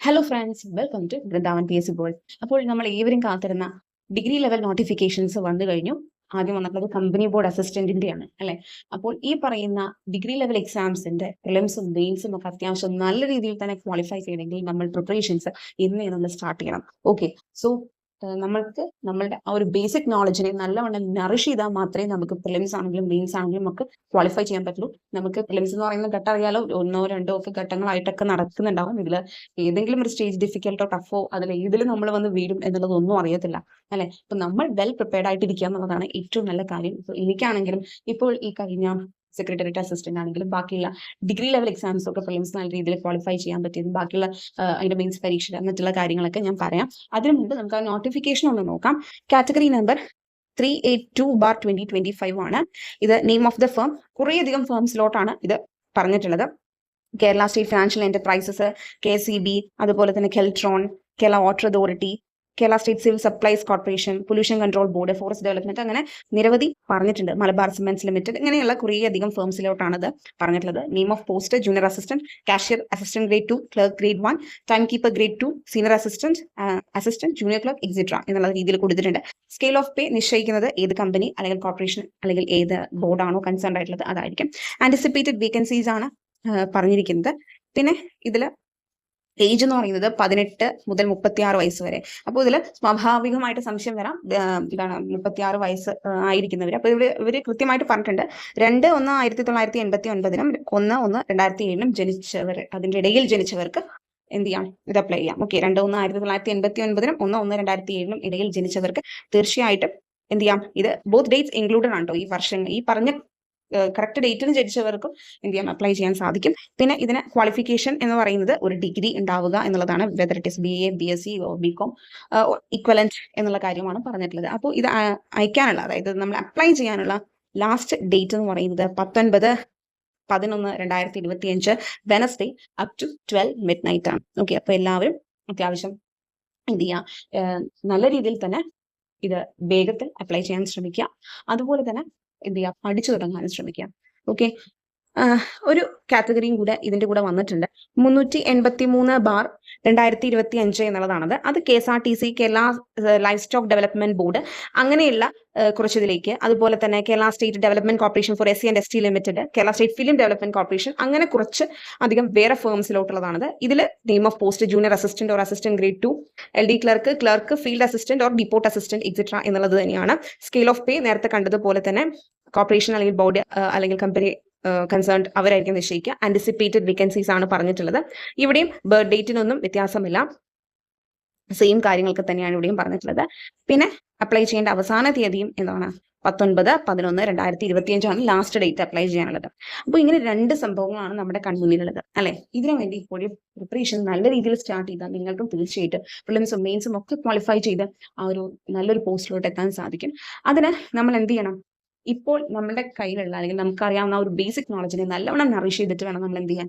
Hello friends, welcome to Vrindavan PSC board. അപ്പോൾ നമ്മൾ ഏവരും കാത്തിരുന്ന ഡിഗ്രി ലെവൽ നോട്ടിഫിക്കേഷൻസ് വന്നു കഴിഞ്ഞു. ആദ്യം വന്നിട്ടുള്ളത് കമ്പനി ബോർഡ് അസിസ്റ്റന്റിന്റെയാണ് അല്ലെ. അപ്പോൾ ഈ പറയുന്ന ഡിഗ്രി ലെവൽ എക്സാംസിന്റെ പ്രിലിംസും മെയിൻസും ഒക്കെ അത്യാവശ്യം നല്ല രീതിയിൽ തന്നെ ക്വാളിഫൈ ചെയ്യണമെങ്കിൽ നമ്മൾ പ്രിപ്പറേഷൻസ് ഇന്ന് നമ്മൾ സ്റ്റാർട്ട് ചെയ്യണം. ഓക്കെ, സോ നമ്മൾക്ക് നമ്മളുടെ ആ ഒരു ബേസിക് നോളജിനെ നല്ലവണ്ണം നറിഷ് ചെയ്താൽ മാത്രമേ നമുക്ക് പ്രിലിംസ് ആണെങ്കിലും മെയിൻസ് ആണെങ്കിലും നമുക്ക് ക്വാളിഫൈ ചെയ്യാൻ പറ്റുള്ളൂ. നമുക്ക് പ്രിലിംസ് എന്ന് പറയുന്ന ഘട്ടം അറിയാലോ, ഒന്നോ രണ്ടോ ഒക്കെ ഘട്ടങ്ങളായിട്ടൊക്കെ നടക്കുന്നുണ്ടാവും. ഇതിൽ ഏതെങ്കിലും ഒരു സ്റ്റേജ് ഡിഫിക്കൽട്ടോ ടഫോ അതിൽ ഏതിലും നമ്മൾ വന്ന് വീഴും എന്നുള്ളതൊന്നും അറിയത്തില്ല അല്ലെ. അപ്പൊ നമ്മൾ വെൽ പ്രിപ്പയർഡ് ആയിട്ടിരിക്കുക എന്നുള്ളതാണ് ഏറ്റവും നല്ല കാര്യം. ഇപ്പൊ എനിക്കാണെങ്കിലും ഇപ്പോൾ ഈ കഴിഞ്ഞ സെക്രട്ടേറിയറ്റ് അസിസ്റ്റന്റ് ആണെങ്കിലും ബാക്കിയുള്ള ഡിഗ്രി ലെവൽ എക്സാംസ് ഒക്കെ പ്രിലിംസ് നല്ല രീതിയിൽ ക്വാളിഫൈ ചെയ്യാൻ പറ്റിയതും ബാക്കിയുള്ള അതിന്റെ മെയിൻസ് പരീക്ഷ മറ്റുള്ള കാര്യങ്ങളൊക്കെ ഞാൻ പറയാം. അതിനു മുമ്പ് നമുക്ക് ആ നോട്ടിഫിക്കേഷൻ ഒന്ന് നോക്കാം. കാറ്റഗറി നമ്പർ 382/2025 ആണ്. ഇത് നെയിം ഓഫ് ദ ഫേം. കുറേയധികം ഫേംസിലോട്ടാണ് ഇത് പറഞ്ഞിട്ടുള്ളത്. Kerala state financial enterprises, KCB, അതുപോലെ തന്നെ Keltron, Kerala water authority, Kerala state civil supplies corporation, pollution control board, forest development, അങ്ങനെ നിരവധി പറഞ്ഞിട്ടുണ്ട്. മലബാർ സിമെന്റ്സ് ലിമിറ്റഡ്, ഇങ്ങനെയുള്ള കുറേയധികം ഫേംസിലോട്ടാണ് ഇത് പറഞ്ഞിട്ടുള്ളത്. Name of post junior assistant, cashier assistant grade 2, clerk grade 1, time keeper grade 2, senior assistant, assistant, junior clerk etcetera എന്നുള്ള രീതിയിൽ കൊടുത്തിട്ടുണ്ട്. സ്കെയിൽ ഓഫ് പേ നിശ്ചയിക്കുന്നത് ഏത് കമ്പനി അല്ലെങ്കിൽ കോർപ്പറേഷൻ അല്ലെങ്കിൽ ഏത് ബോർഡാണോ കൺസേൺ ആയിട്ടുള്ളത് അതായിരിക്കും. ആന്റിസിപ്പേറ്റഡ് വേക്കൻസീസ് ആണ് പറഞ്ഞിരിക്കുന്നത്. പിന്നെ ഇതിൽ ഏജ് എന്ന് പറയുന്നത് 18 മുതൽ 36 വയസ്സ് വരെ. അപ്പോൾ ഇതിൽ സ്വാഭാവികമായിട്ട് സംശയം വരാം, ഇതാണ് 36 വയസ്സ് ആയിരിക്കുന്നവർ. അപ്പോൾ ഇവര് കൃത്യമായിട്ട് പറഞ്ഞിട്ടുണ്ട് 2/1/1989 1/1/2007 ജനിച്ചവർ, അതിന്റെ ഇടയിൽ ജനിച്ചവർക്ക് എന്ത് ചെയ്യാം, ഇത് അപ്ലൈ ചെയ്യാം. ഓക്കെ, 2/1/1989 1/1/2007 ഇടയിൽ ജനിച്ചവർക്ക് തീർച്ചയായിട്ടും എന്ത് ചെയ്യാം, ഇത് ബോത്ത് ഡേറ്റ്സ് ഇൻക്ലൂഡഡ് ആണ് കേട്ടോ. ഈ വർഷങ്ങൾ ഈ പറഞ്ഞ കറക്റ്റ് ഡേറ്റിന് ജനിച്ചവർക്കും എന്ത് ചെയ്യാം, അപ്ലൈ ചെയ്യാൻ സാധിക്കും. പിന്നെ ഇതിന് ക്വാളിഫിക്കേഷൻ എന്ന് പറയുന്നത് ഒരു ഡിഗ്രി ഉണ്ടാവുക എന്നുള്ളതാണ്. Whether it is BA, BSc, BCom, equivalent എന്നുള്ള കാര്യമാണ് പറഞ്ഞിട്ടുള്ളത്. അപ്പോൾ ഇത് അയക്കാനുള്ള, അതായത് നമ്മൾ അപ്ലൈ ചെയ്യാനുള്ള ലാസ്റ്റ് ഡേറ്റ് എന്ന് പറയുന്നത് 19/11/2025 വെനസ്ഡേ അപ് ടു 12 midnight ആണ്. ഓക്കെ, അപ്പോൾ എല്ലാവരും അത്യാവശ്യം എന്ത് ചെയ്യാം, നല്ല രീതിയിൽ തന്നെ ഇത് വേഗത്തിൽ അപ്ലൈ ചെയ്യാൻ ശ്രമിക്കുക. അതുപോലെ തന്നെ എന്ത് ചെയ്യുക, പഠിച്ചു തുടങ്ങാനും ശ്രമിക്കാം. ഓക്കെ, ഒരു കാറ്റഗറിയും കൂടെ ഇതിന്റെ കൂടെ വന്നിട്ടുണ്ട്. 383/2025 എന്നുള്ളതാണത്. അത് KSRTC, Kerala life stock development board, അങ്ങനെയുള്ള കുറച്ചതിലേക്ക്, അതുപോലെ തന്നെ Kerala state development corporation four SC and ST limited, Kerala state film development corporation, അങ്ങനെ കുറച്ച് അധികം വേറെ ഫേംസിലോട്ടുള്ളതാണത്. ഇതിൽ name of post junior assistant or assistant grade 2, LD clerk, field assistant or deport assistant etcetera എന്നുള്ളത് തന്നെയാണ്. സ്കെയിൽ ഓഫ് പേ നേരത്തെ കണ്ടതുപോലെ തന്നെ കോർപ്പറേഷൻ അല്ലെങ്കിൽ ബോർഡ് അല്ലെങ്കിൽ കമ്പനി കൺസേൺഡ് അവരായിരിക്കും നിശ്ചയിക്കുക. ആന്റിസിപ്പേറ്റഡ് വേക്കൻസീസ് ആണ് പറഞ്ഞിട്ടുള്ളത്. ഇവിടെയും ബർത്ത് ഡേറ്റിനൊന്നും വ്യത്യാസമില്ല, സെയിം കാര്യങ്ങൾക്ക് തന്നെയാണ് ഇവിടെയും പറഞ്ഞിട്ടുള്ളത്. പിന്നെ അപ്ലൈ ചെയ്യേണ്ട അവസാന തീയതിയും എന്താണ്, 19/11/2025 ലാസ്റ്റ് ഡേറ്റ് അപ്ലൈ ചെയ്യാനുള്ളത്. അപ്പോൾ ഇങ്ങനെ രണ്ട് സംഭവങ്ങളാണ് നമ്മുടെ കൺമുന്നിലുള്ളത് അല്ലെ. ഇതിനു വേണ്ടി ഇപ്പോഴും പ്രിപ്പറേഷൻ നല്ല രീതിയിൽ സ്റ്റാർട്ട് ചെയ്താൽ നിങ്ങൾക്കും തീർച്ചയായിട്ടും പ്രിലിംസും മെയിൻസും ഒക്കെ ക്വാളിഫൈ ചെയ്ത് ആ ഒരു നല്ലൊരു പോസ്റ്റിലോട്ട് എത്താൻ സാധിക്കും. അതിന് നമ്മൾ എന്ത് ചെയ്യണം, ഇപ്പോൾ നമ്മുടെ കയ്യിലുള്ള അല്ലെങ്കിൽ നമുക്കറിയാവുന്ന ഒരു ബേസിക് നോളജിനെ നല്ലവണ്ണം നറിഷ് ചെയ്തിട്ട് വേണം നമ്മൾ എന്ത് ചെയ്യാൻ,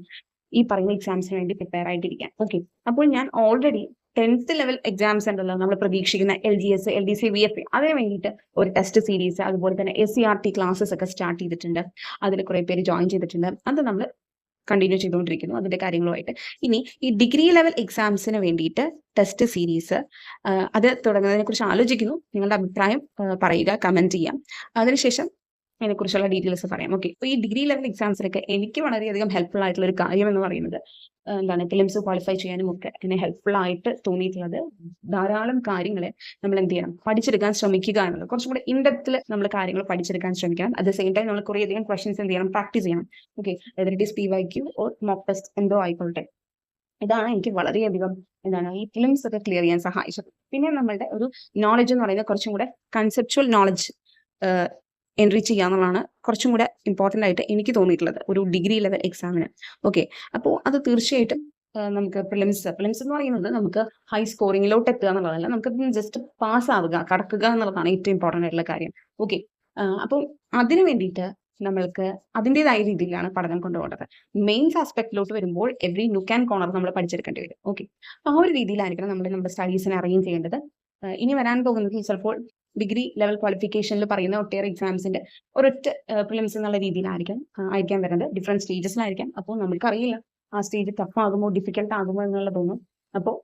ഈ പറയുന്ന എക്സാംസിന് വേണ്ടി പ്രിപ്പയർ ആയിട്ടിരിക്കാൻ. ഓക്കെ, അപ്പോൾ ഞാൻ ഓൾറെഡി 10th ലെവൽ എക്സാംസ് ഉണ്ടല്ലോ നമ്മൾ പ്രതീക്ഷിക്കുന്ന LGS, LDC, VFA, അതിന് വേണ്ടിയിട്ട് ഒരു ടെസ്റ്റ് സീരീസ്, അതുപോലെ തന്നെ SCRT ക്ലാസ്സസ് ഒക്കെ സ്റ്റാർട്ട് ചെയ്തിട്ടുണ്ട്. അതിൽ കുറെ പേര് ജോയിൻ ചെയ്തിട്ടുണ്ട്. അത് നമ്മൾ കണ്ടിന്യൂ ചെയ്തുകൊണ്ടിരിക്കുന്നു അതിന്റെ കാര്യങ്ങളുമായിട്ട്. ഇനി ഈ ഡിഗ്രി ലെവൽ എക്സാംസിന് വേണ്ടിയിട്ട് ടെസ്റ്റ് സീരീസ് അത് തുടങ്ങുന്നതിനെ കുറിച്ച് ആലോചിക്കുന്നു. നിങ്ങളുടെ അഭിപ്രായം പറയുക, കമന്റ് ചെയ്യാം. അതിനുശേഷം അതിനെക്കുറിച്ചുള്ള ഡീറ്റെയിൽസ് പറയാം. ഓക്കെ, അപ്പോൾ ഈ ഡിഗ്രി ലെവൽ എക്സാംസിലൊക്കെ എനിക്ക് വളരെയധികം ഹെൽപ്ഫുൾ ആയിട്ടുള്ള ഒരു കാര്യം എന്ന് പറയുന്നത് എന്താണ്, പ്രിലിംസ് ക്വാളിഫൈ ചെയ്യാനും ഒക്കെ എന്നെ ഹെൽപ്ഫുൾ ആയിട്ട് തോന്നിയിട്ടുള്ളത് ധാരാളം കാര്യങ്ങളെ നമ്മൾ എന്ത് ചെയ്യണം, പഠിച്ചെടുക്കാൻ ശ്രമിക്കുക എന്നുള്ളത്. കുറച്ചും കൂടെ ഇൻഡെപ്തിൽ നമ്മൾ കാര്യങ്ങൾ പഠിച്ചെടുക്കാൻ ശ്രമിക്കണം. അറ്റ് ദ സെയിം ടൈം നമ്മൾ കുറേയധികം ക്വസ്റ്റ്യൻസ് എന്ത് ചെയ്യണം, പ്രാക്ടീസ് ചെയ്യണം. Okay, whether it is PYQ or mock test എന്തോ ആയിക്കോട്ടെ. ഇതാണ് എനിക്ക് വളരെയധികം എന്താണ് ഈ പ്രിലിംസ് ഒക്കെ ക്ലിയർ ചെയ്യാൻ സഹായിച്ചത്. പിന്നെ നമ്മളുടെ ഒരു നോളജ് എന്ന് പറയുന്നത് കുറച്ചും കൂടെ കൺസെപ്ച്വൽ നോളജ് എൻട്രി ചെയ്യാന്നുള്ളതാണ് കുറച്ചും കൂടെ ഇമ്പോർട്ടൻ്റ് ആയിട്ട് എനിക്ക് തോന്നിയിട്ടുള്ളത് ഒരു ഡിഗ്രി ലെവൽ എക്സാമിന്. ഓക്കെ, അപ്പോൾ അത് തീർച്ചയായിട്ടും നമുക്ക് പ്രിലിംസ് എന്ന് പറയുന്നത് നമുക്ക് ഹൈ സ്കോറിങ്ങിലോട്ട് എത്തുക എന്നുള്ളതല്ല, നമുക്ക് ജസ്റ്റ് പാസ് ആവുക, കടക്കുക എന്നുള്ളതാണ് ഏറ്റവും ഇമ്പോർട്ടൻ്റ് ആയിട്ടുള്ള കാര്യം. ഓക്കെ, അപ്പോൾ അതിനു വേണ്ടിയിട്ട് നമ്മൾക്ക് അതിൻ്റെതായ രീതിയിലാണ് പഠനം കൊണ്ടുപോകേണ്ടത്. മെയിൻസ് ആസ്പെക്റ്റിലോട്ട് വരുമ്പോൾ എവറി നുക്ക് ആൻഡ് കോർണർ നമ്മൾ പഠിച്ചെടുക്കേണ്ടി വരും. ഓക്കെ, അപ്പോൾ ആ ഒരു രീതിയിലായിരിക്കണം നമ്മുടെ സ്റ്റഡീസിനെ അറേഞ്ച് ചെയ്യേണ്ടത്. ഇനി വരാൻ പോകുന്നത് ചിലപ്പോൾ ഡിഗ്രി ലെവൽ ക്വാളിഫിക്കേഷനിൽ പറയുന്ന ഒട്ടേറെ എക്സാംസിന്റെ ഒരൊറ്റ പ്രിലിംസ് എന്നുള്ള രീതിയിലായിരിക്കാം വരുന്നത്. ഡിഫറെന്റ് സ്റ്റേജസിലായിരിക്കാം. അപ്പോൾ നമുക്കറിയില്ല ആ സ്റ്റേജ് ടഫ് ആകുമോ ഡിഫിക്കൽട്ട് ആകുമോ എന്നുള്ളതൊന്നും. അപ്പോൾ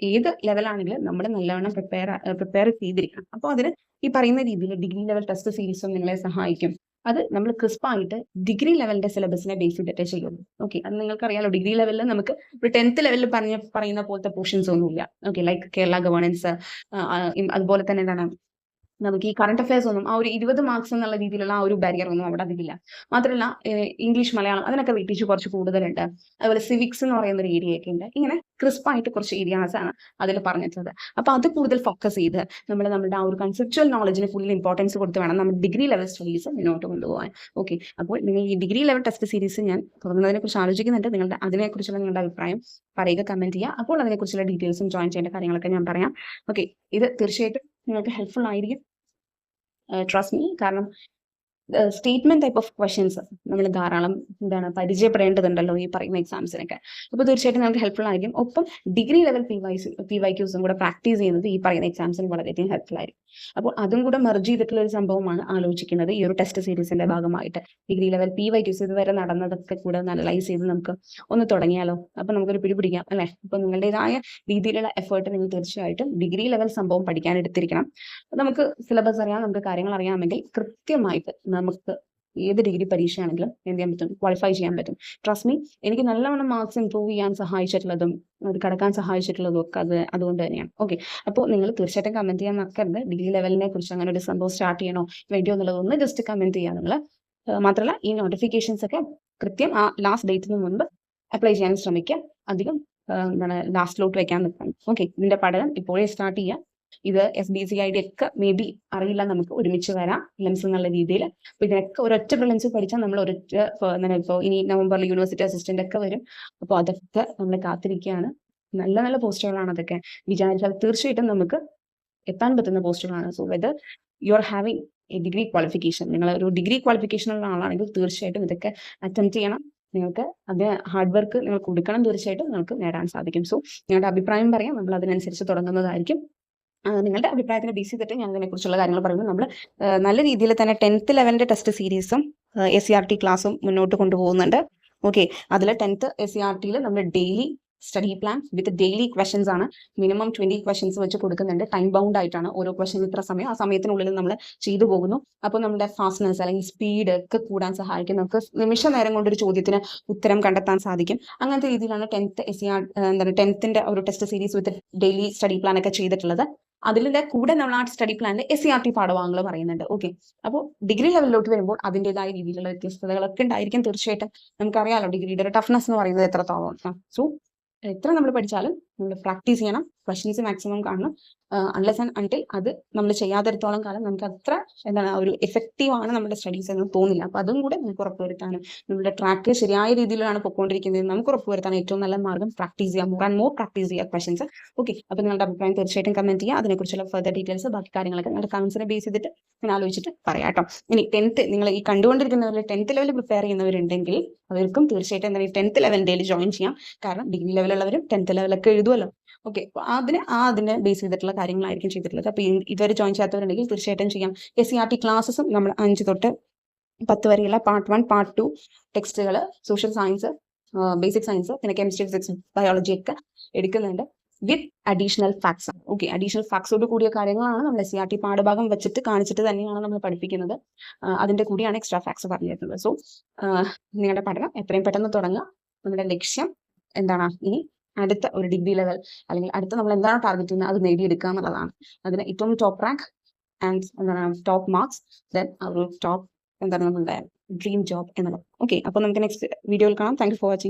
ഏത് ലെവലാണെങ്കിലും നമ്മൾ നല്ലവണ്ണം പ്രിപ്പയർ ചെയ്തിരിക്കണം. അപ്പോൾ അതിന് ഈ പറയുന്ന രീതിയിൽ ഡിഗ്രി ലെവൽ ടെസ്റ്റ് സീരീസും നിങ്ങളെ സഹായിക്കും. അത് നമ്മൾ ക്രിസ്പായിട്ട് ഡിഗ്രി ലെവലിന്റെ സിലബസിനെ ബേസ് ചെയ്തിട്ടേ ചെയ്യുള്ളൂ. ഓക്കെ, അത് നിങ്ങൾക്കറിയാലോ, ഡിഗ്രി ലെവലിൽ നമുക്ക് ഒരു 10th ലെവലിൽ പറയുന്ന പോലത്തെ പോർഷൻസ് ഒന്നുമില്ല. ഓക്കെ, ലൈക്ക് കേരള ഗവേണൻസ്, അതുപോലെ തന്നെ എന്താണ് നമുക്ക് ഈ കറണ്ട് അഫയേഴ്സ് ഒന്നും ആ ഒരു 20 മാർക്സ് എന്നുള്ള രീതിയിലുള്ള ആ ഒരു ബാരിയർ ഒന്നും അവിടെ അതില്ല. മാത്രമല്ല ഇംഗ്ലീഷ്, മലയാളം അതിനൊക്കെ വെയിറ്റേജ് കുറച്ച് കൂടുതലുണ്ട്. അതുപോലെ സിവിക്സ് എന്ന് പറയുന്ന ഒരു ഏരിയ ഒക്കെ ഉണ്ട്. ഇങ്ങനെ ക്രിസ്പായിട്ട് കുറച്ച് ഏരിയാസ് ആണ് അതിൽ പറഞ്ഞിട്ടുള്ളത്. അപ്പൊ അത് കൂടുതൽ ഫോക്കസ് ചെയ്ത് നമ്മുടെ ആ ഒരു കൺസെപ്ച്വൽ നോളജിന് ഫുൾ ഇമ്പോർട്ടൻസ് കൊടുത്ത് വേണം നമ്മൾ ഡിഗ്രി ലെവൽ സ്റ്റഡീസ് മുന്നോട്ട് കൊണ്ടുപോകാൻ. ഓക്കെ, അപ്പോൾ നിങ്ങൾ ഈ ഡിഗ്രി ലെവൽ ടെസ്റ്റ് സീരീസ് ഞാൻ തുടങ്ങുന്നതിനെ കുറിച്ച് ആലോചിക്കുന്നുണ്ട്. അതിനെക്കുറിച്ചുള്ള നിങ്ങളുടെ അഭിപ്രായം പറയുക, കമന്റ് ചെയ്യുക. അപ്പോൾ അതിനെക്കുറിച്ചുള്ള ഡീറ്റെയിൽസും ജോയിൻ ചെയ്യേണ്ട കാര്യങ്ങളൊക്കെ ഞാൻ പറയാം. ഓക്കെ, ഇത് തീർച്ചയായിട്ടും നിങ്ങൾക്ക് ഹെൽപ്ഫുൾ ആയിരിക്കും, ട്രസ്റ്റ് മീ. കാരണം സ്റ്റേറ്റ്മെന്റ് ടൈപ്പ് ഓഫ് ക്വസ്റ്റ്യൻസ് നമ്മൾ ധാരാളം പരിചയപ്പെടേണ്ടതുണ്ടല്ലോ ഈ പറയുന്ന എക്സാംസിനൊക്കെ. അപ്പോൾ തീർച്ചയായിട്ടും നമുക്ക് ഹെൽപ്ഫുൾ ആയിരിക്കും. ഒപ്പം ഡിഗ്രി ലെവൽ PYQs കൂടെ പ്രാക്ടീസ് ചെയ്യുന്നത് ഈ പറയുന്ന എക്സാംസിന് വളരെയധികം ഹെൽപ്ഫുൾ ആയിരിക്കും. അപ്പോൾ അതും കൂടെ മെർജ് ചെയ്തിട്ടുള്ള ഒരു സംഭവമാണ് ആലോചിക്കുന്നത് ഈ ഒരു ടെസ്റ്റ് സീരീസിന്റെ ഭാഗമായിട്ട്. ഡിഗ്രി ലെവൽ PYQs ഇതുവരെ നടന്നതൊക്കെ കൂടെ ഒന്ന് അനലൈസ് ചെയ്ത് നമുക്ക് ഒന്ന് തുടങ്ങിയാലോ. അപ്പൊ നമുക്കൊരു പിടിപിടിക്കാം അല്ലെ. അപ്പൊ നിങ്ങളുടേതായ രീതിയിലുള്ള എഫേർട്ട് നിങ്ങൾ തീർച്ചയായിട്ടും ഡിഗ്രി ലെവൽ സംഭവം പഠിക്കാൻ എടുത്തിരിക്കണം. നമുക്ക് സിലബസ് അറിയാം, നമുക്ക് കാര്യങ്ങൾ അറിയാമെങ്കിൽ കൃത്യമായിട്ട് നമുക്ക് ഏത് ഡിഗ്രി പരീക്ഷയാണെങ്കിലും എന്ത് ചെയ്യാൻ പറ്റും, ക്വാളിഫൈ ചെയ്യാൻ പറ്റും. ട്രസ്റ്റ് മീ, എനിക്ക് നല്ലവണ്ണം മാർക്സ് ഇംപ്രൂവ് ചെയ്യാൻ സഹായിച്ചിട്ടുള്ളതും അത് കടക്കാൻ സഹായിച്ചിട്ടുള്ളതും ഒക്കെ അതുകൊണ്ട് തന്നെയാണ്. ഓക്കെ, അപ്പോൾ നിങ്ങൾ തീർച്ചയായിട്ടും കമന്റ് ചെയ്യാൻ മറക്കരുത്. ഡിഗ്രി ലെവലിനെ കുറിച്ച് അങ്ങനെ ഒരു സംഭവം സ്റ്റാർട്ട് ചെയ്യണോ വേണ്ടിയോ എന്നുള്ളതൊന്ന് ജസ്റ്റ് കമന്റ് ചെയ്യാൻ നിങ്ങൾ. മാത്രമല്ല ഈ നോട്ടിഫിക്കേഷൻസ് ഒക്കെ കൃത്യം ആ ലാസ്റ്റ് ഡേറ്റിന് മുൻപ് അപ്ലൈ ചെയ്യാൻ ശ്രമിക്കുക. അധികം ലാസ്റ്റിലോട്ട് വെക്കാൻ നിൽക്കണം. ഓക്കെ, ഇതിന്റെ പഠനം ഇപ്പോഴേ സ്റ്റാർട്ട് ചെയ്യുക. ഇത് SBCID ഒക്കെ മേ ബി അറിയില്ല, നമുക്ക് ഒരുമിച്ച് വരാം പ്രിലിംസ് എന്നുള്ള രീതിയിൽ. അപ്പൊ ഇതിനൊക്കെ ഒരൊറ്റ പ്രിലിംസ് പഠിച്ചാൽ നമ്മൾ ഇപ്പോൾ ഇനി നവംബറിൽ യൂണിവേഴ്സിറ്റി അസിസ്റ്റന്റ് ഒക്കെ വരും. അപ്പോൾ അതൊക്കെ നമ്മൾ കാത്തിരിക്കുകയാണ്. നല്ല നല്ല പോസ്റ്റുകളാണ് അതൊക്കെ. വിചാരിച്ചാൽ തീർച്ചയായിട്ടും നമുക്ക് എത്താൻ പറ്റുന്ന പോസ്റ്റുകളാണ്. So whether you are having a degree qualification, നിങ്ങൾ ഒരു ഡിഗ്രി ക്വാളിഫിക്കേഷൻ ഉള്ള ആളാണെങ്കിൽ തീർച്ചയായിട്ടും ഇതൊക്കെ അറ്റംപ്റ്റ് ചെയ്യണം. നിങ്ങൾക്ക് അത് ഹാർഡ് വർക്ക് നിങ്ങൾ കൊടുക്കണം. തീർച്ചയായിട്ടും നിങ്ങൾക്ക് നേടാൻ സാധിക്കും. സോ നിങ്ങളുടെ അഭിപ്രായം പറയാം, നമ്മൾ അതിനനുസരിച്ച് തുടങ്ങുന്നതായിരിക്കും. നിങ്ങളുടെ അഭിപ്രായത്തിനെ ബേസ് ചെയ്തിട്ട് ഞാൻ ഇതിനെക്കുറിച്ചുള്ള കാര്യങ്ങൾ പറയുന്നത്. നമ്മൾ നല്ല രീതിയിൽ തന്നെ 10th ലെവലിന്റെ ടെസ്റ്റ് സീരീസും SCRT ക്ലാസ്സും മുന്നോട്ട് കൊണ്ടുപോകുന്നുണ്ട്. ഓക്കെ, അതിൽ 10th SCRTയിൽ നമ്മൾ daily study plan with daily questions ആണ്. മിനിമം 20 ക്വസ്റ്റൻസ് വെച്ച് കൊടുക്കുന്നുണ്ട്. ടൈം ബൗണ്ട് ആയിട്ടാണ്. ഓരോ ക്വസ്റ്റൻ ഇത്ര സമയം, ആ സമയത്തിനുള്ളിൽ നമ്മൾ ചെയ്തു പോകുന്നു. അപ്പോൾ നമ്മുടെ ഫാസ്റ്റ്നെസ് അല്ലെങ്കിൽ സ്പീഡ് ഒക്കെ കൂടാൻ സഹായിക്കും. നമുക്ക് നിമിഷ നേരം കൊണ്ടൊരു ചോദ്യത്തിന് ഉത്തരം കണ്ടെത്താൻ സാധിക്കും. അങ്ങനത്തെ രീതിയിലാണ് 10th ഒരു ടെസ്റ്റ് സീരീസ് വിത്ത് ഡെയിലി സ്റ്റഡി പ്ലാൻ ഒക്കെ ചെയ്തിട്ടുള്ളത്. അതിന്റെ കൂടെ നമ്മൾ ആ സ്റ്റഡി പ്ലാനിൽ SCRT പാഠഭാഗങ്ങൾ പറയുന്നുണ്ട്. ഓക്കെ, അപ്പോൾ ഡിഗ്രി ലെവലിലോട്ട് വരുമ്പോൾ അതിൻ്റെതായ രീതിയിലുള്ള വ്യത്യസ്തതകളൊക്കെ ഉണ്ടായിരിക്കും. തീർച്ചയായിട്ടും നമുക്കറിയാലോ ഡിഗ്രിയുടെ ഒരു ടഫ്നെസ് എന്ന് പറയുന്നത് എത്രത്തോളം. സോ എത്ര നമ്മൾ പഠിച്ചാലും നമ്മൾ പ്രാക്ടീസ് ചെയ്യണം, ക്വസ്റ്റ്യൻസ് മാക്സിമം കാണണം. അൺലെസ് ആൻഡ് അൺടിൽ അത് നമ്മൾ ചെയ്യാത്തിടത്തോളം കാലം നമുക്ക് അത്ര ഒരു എഫക്റ്റീവ് ആണ് നമ്മുടെ സ്റ്റഡീസ് എന്ന് തോന്നില്ല. അപ്പൊ അതും കൂടെ നമുക്ക് ഉറപ്പുവരുത്താനും നമ്മുടെ ട്രാക്ക് ശരിയായ രീതിയിലാണ് പൊയ്ക്കൊണ്ടിരിക്കുന്നത് നമുക്ക് ഉറപ്പുവരുത്താൻ ഏറ്റവും നല്ല മാർഗം പ്രാക്ടീസ് ചെയ്യുക, മോർ ആൻഡ് മോർ പ്രാക്ടീസ് ചെയ്യുക ക്വസ്റ്റൻസ്. ഓക്കെ, അപ്പൊ നിങ്ങളുടെ അഭിപ്രായം തീർച്ചയായിട്ടും കമന്റ് ചെയ്യുക. അതിനെക്കുറിച്ചുള്ള ഫർദർ ഡീറ്റെയിൽസ് ബാക്കി കാര്യങ്ങളൊക്കെ നിങ്ങളുടെ കമന്റ്സിനെ ബേസ് ചെയ്തിട്ട് ഞാൻ ആലോചിച്ചിട്ട് പറയാം കേട്ടോ. ഇനി 10th നിങ്ങൾ ഈ കണ്ടുകൊണ്ടിരിക്കുന്നവരിൽ 10th ലെവൽ പ്രിപ്പയർ ചെയ്യുന്നവരുണ്ടെങ്കിൽ അവർക്കും തീർച്ചയായിട്ടും എന്താ 10th ലെവലിന്റെ ജോയിൻ ചെയ്യാം. കാരണം ഡിഗ്രി ലെവലുള്ളവരും 10th ലെവലൊക്കെ എഴുതുമല്ലോ. ഓക്കെ, അതിനെ ബേസ് ചെയ്തിട്ടുള്ള കാര്യങ്ങളായിരിക്കും ചെയ്തിട്ടുള്ളത്. അപ്പൊ ഇതുവരെ ജോയിൻ ചെയ്യാത്തവരുണ്ടെങ്കിൽ തീർച്ചയായിട്ടും ചെയ്യാം. SCRT ക്ലാസ്സസും നമ്മൾ 5 തൊട്ട് 10 വരെയുള്ള പാർട്ട് 1 പാർട്ട് 2 ടെക്സ്റ്റുകൾ, സോഷ്യൽ സയൻസ്, ബേസിക് സയൻസ്, പിന്നെ കെമിസ്ട്രി, ഫിസിക്സ്, ബയോളജി ഒക്കെ എടുക്കുന്നുണ്ട് with additional facts. Okay, additional ഫാക്ട്സോട് കൂടിയ കാര്യങ്ങളാണ് നമ്മൾ SCRT പാഠഭാഗം വെച്ചിട്ട് കാണിച്ചിട്ട് തന്നെയാണ് നമ്മൾ പഠിപ്പിക്കുന്നത്. അതിന്റെ കൂടിയാണ് എക്സ്ട്രാ ഫാക്ട്സ് പറഞ്ഞിരുന്നത്. സോ നിങ്ങളുടെ പഠനം എത്രയും പെട്ടെന്ന് തുടങ്ങുക. നമ്മുടെ ലക്ഷ്യം എന്താണ്, ഇനി അടുത്ത ഒരു ഡിഗ്രി ലെവൽ അല്ലെങ്കിൽ അടുത്ത നമ്മൾ എന്താണ് ടാർഗറ്റ് ചെയ്യുന്നത് അത് നേടിയെടുക്കുക എന്നുള്ളതാണ്. അതിന് ഏറ്റവും top rank and top marks, then ഒരു ടോപ്പ് നമ്മളുടെ ഡ്രീം ജോബ് എന്നുള്ളത്. ഓക്കെ, അപ്പോൾ നമുക്ക് നെക്സ്റ്റ് വീഡിയോയിൽ കാണാം. Thank you for watching.